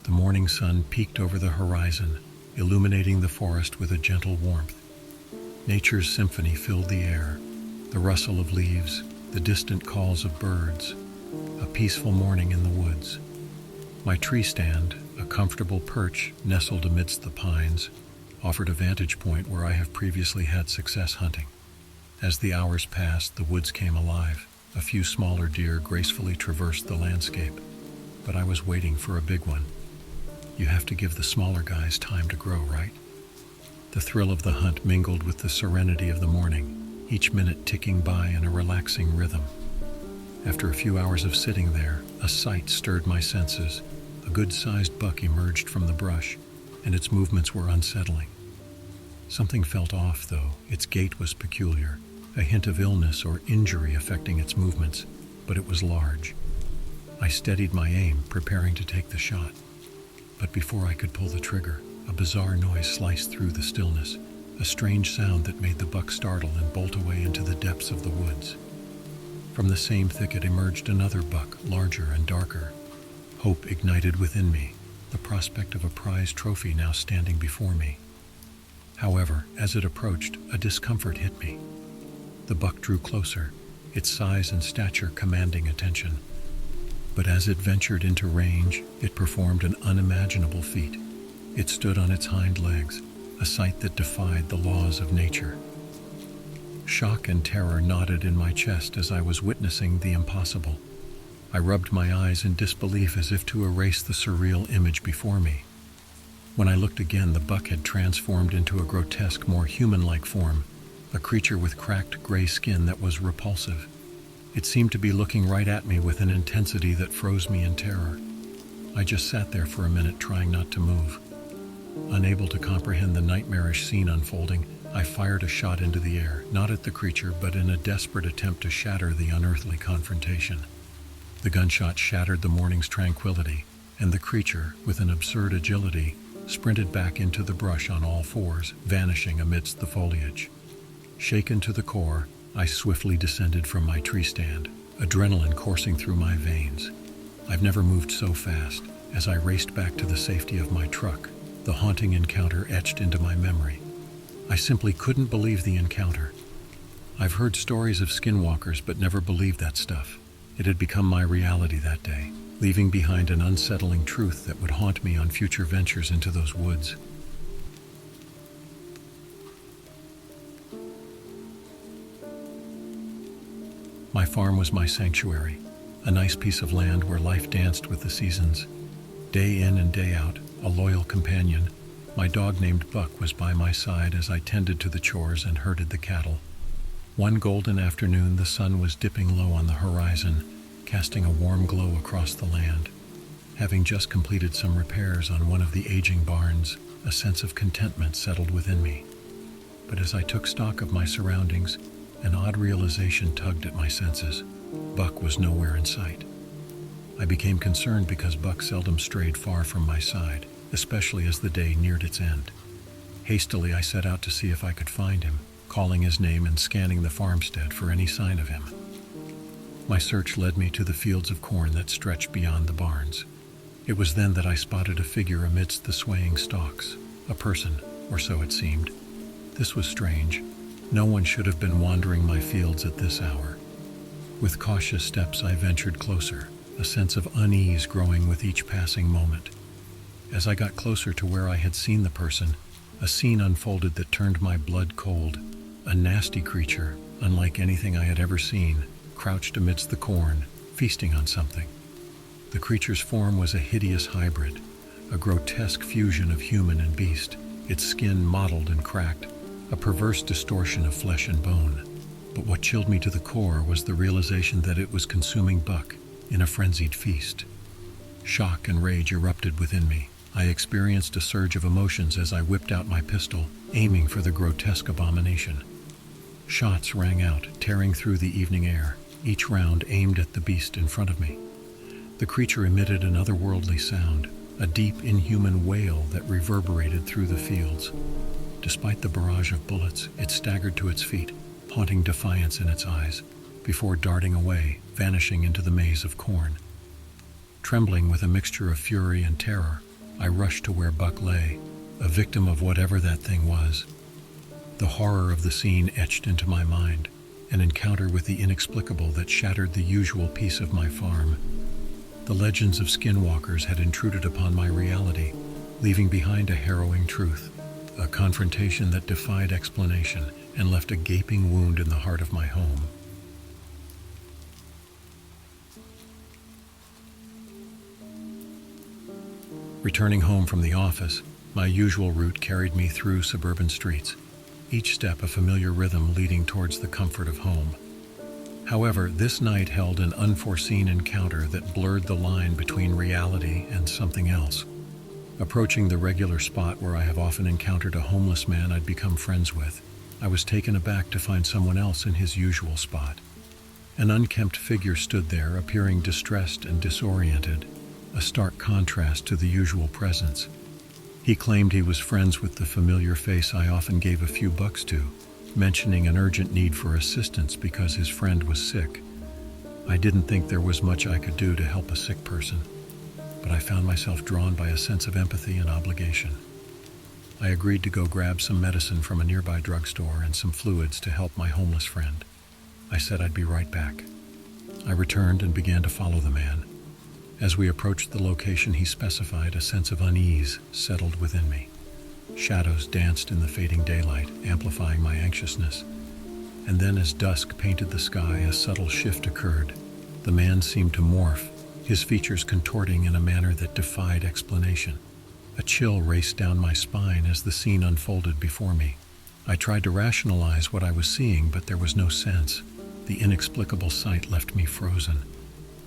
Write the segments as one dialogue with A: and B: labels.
A: The morning sun peeked over the horizon, illuminating the forest with a gentle warmth. Nature's symphony filled the air, the rustle of leaves, the distant calls of birds, a peaceful morning in the woods. My tree stand, a comfortable perch nestled amidst the pines, offered a vantage point where I have previously had success hunting. As the hours passed, the woods came alive. A few smaller deer gracefully traversed the landscape, but I was waiting for a big one. You have to give the smaller guys time to grow, right? The thrill of the hunt mingled with the serenity of the morning, each minute ticking by in a relaxing rhythm. After a few hours of sitting there, a sight stirred my senses. A good-sized buck emerged from the brush, and its movements were unsettling. Something felt off, though. Its gait was peculiar, a hint of illness or injury affecting its movements, but it was large. I steadied my aim, preparing to take the shot. But before I could pull the trigger, a bizarre noise sliced through the stillness, a strange sound that made the buck startle and bolt away into the depths of the woods. From the same thicket emerged another buck, larger and darker. Hope ignited within me, the prospect of a prize trophy now standing before me. However, as it approached, a discomfort hit me. The buck drew closer, its size and stature commanding attention. But as it ventured into range, it performed an unimaginable feat. It stood on its hind legs, a sight that defied the laws of nature. Shock and terror knotted in my chest as I was witnessing the impossible. I rubbed my eyes in disbelief as if to erase the surreal image before me. When I looked again, the buck had transformed into a grotesque, more human-like form, a creature with cracked gray skin that was repulsive. It seemed to be looking right at me with an intensity that froze me in terror. I just sat there for a minute, trying not to move. Unable to comprehend the nightmarish scene unfolding, I fired a shot into the air, not at the creature, but in a desperate attempt to shatter the unearthly confrontation. The gunshot shattered the morning's tranquility, and the creature, with an absurd agility, sprinted back into the brush on all fours, vanishing amidst the foliage. Shaken to the core, I swiftly descended from my tree stand, adrenaline coursing through my veins. I've never moved so fast. As I raced back to the safety of my truck, the haunting encounter etched into my memory. I simply couldn't believe the encounter. I've heard stories of skinwalkers, but never believed that stuff. It had become my reality that day, leaving behind an unsettling truth that would haunt me on future ventures into those woods. My farm was my sanctuary, a nice piece of land where life danced with the seasons. Day in and day out, a loyal companion, my dog named Buck was by my side as I tended to the chores and herded the cattle. One golden afternoon, the sun was dipping low on the horizon, casting a warm glow across the land. Having just completed some repairs on one of the aging barns, a sense of contentment settled within me. But as I took stock of my surroundings, an odd realization tugged at my senses. Buck was nowhere in sight. I became concerned because Buck seldom strayed far from my side, especially as the day neared its end. Hastily, I set out to see if I could find him, calling his name and scanning the farmstead for any sign of him. My search led me to the fields of corn that stretched beyond the barns. It was then that I spotted a figure amidst the swaying stalks, a person, or so it seemed. This was strange. No one should have been wandering my fields at this hour. With cautious steps, I ventured closer, a sense of unease growing with each passing moment. As I got closer to where I had seen the person, a scene unfolded that turned my blood cold. A nasty creature, unlike anything I had ever seen, crouched amidst the corn, feasting on something. The creature's form was a hideous hybrid, a grotesque fusion of human and beast, its skin mottled and cracked, a perverse distortion of flesh and bone. But what chilled me to the core was the realization that it was consuming Buck in a frenzied feast. Shock and rage erupted within me. I experienced a surge of emotions as I whipped out my pistol, aiming for the grotesque abomination. Shots rang out, tearing through the evening air, each round aimed at the beast in front of me. The creature emitted an otherworldly sound, a deep, inhuman wail that reverberated through the fields. Despite the barrage of bullets, it staggered to its feet, haunting defiance in its eyes, before darting away, vanishing into the maze of corn. Trembling with a mixture of fury and terror, I rushed to where Buck lay, a victim of whatever that thing was. The horror of the scene etched into my mind, an encounter with the inexplicable that shattered the usual peace of my farm. The legends of skinwalkers had intruded upon my reality, leaving behind a harrowing truth, a confrontation that defied explanation and left a gaping wound in the heart of my home. Returning home from the office, my usual route carried me through suburban streets, each step a familiar rhythm leading towards the comfort of home. However, this night held an unforeseen encounter that blurred the line between reality and something else. Approaching the regular spot where I have often encountered a homeless man I'd become friends with, I was taken aback to find someone else in his usual spot. An unkempt figure stood there, appearing distressed and disoriented, a stark contrast to the usual presence. He claimed he was friends with the familiar face I often gave a few bucks to, mentioning an urgent need for assistance because his friend was sick. I didn't think there was much I could do to help a sick person, but I found myself drawn by a sense of empathy and obligation. I agreed to go grab some medicine from a nearby drugstore and some fluids to help my homeless friend. I said I'd be right back. I returned and began to follow the man. As we approached the location he specified, a sense of unease settled within me. Shadows danced in the fading daylight, amplifying my anxiousness. And then as dusk painted the sky, a subtle shift occurred. The man seemed to morph, his features contorting in a manner that defied explanation. A chill raced down my spine as the scene unfolded before me. I tried to rationalize what I was seeing, but there was no sense. The inexplicable sight left me frozen.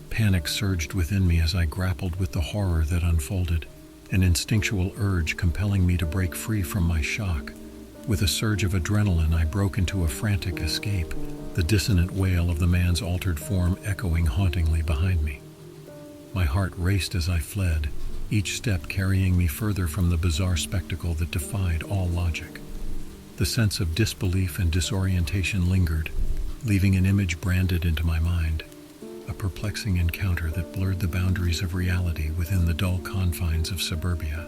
A: Panic surged within me as I grappled with the horror that unfolded, an instinctual urge compelling me to break free from my shock. With a surge of adrenaline, I broke into a frantic escape, the dissonant wail of the man's altered form echoing hauntingly behind me. My heart raced as I fled, each step carrying me further from the bizarre spectacle that defied all logic. The sense of disbelief and disorientation lingered, leaving an image branded into my mind. A perplexing encounter that blurred the boundaries of reality within the dull confines of suburbia.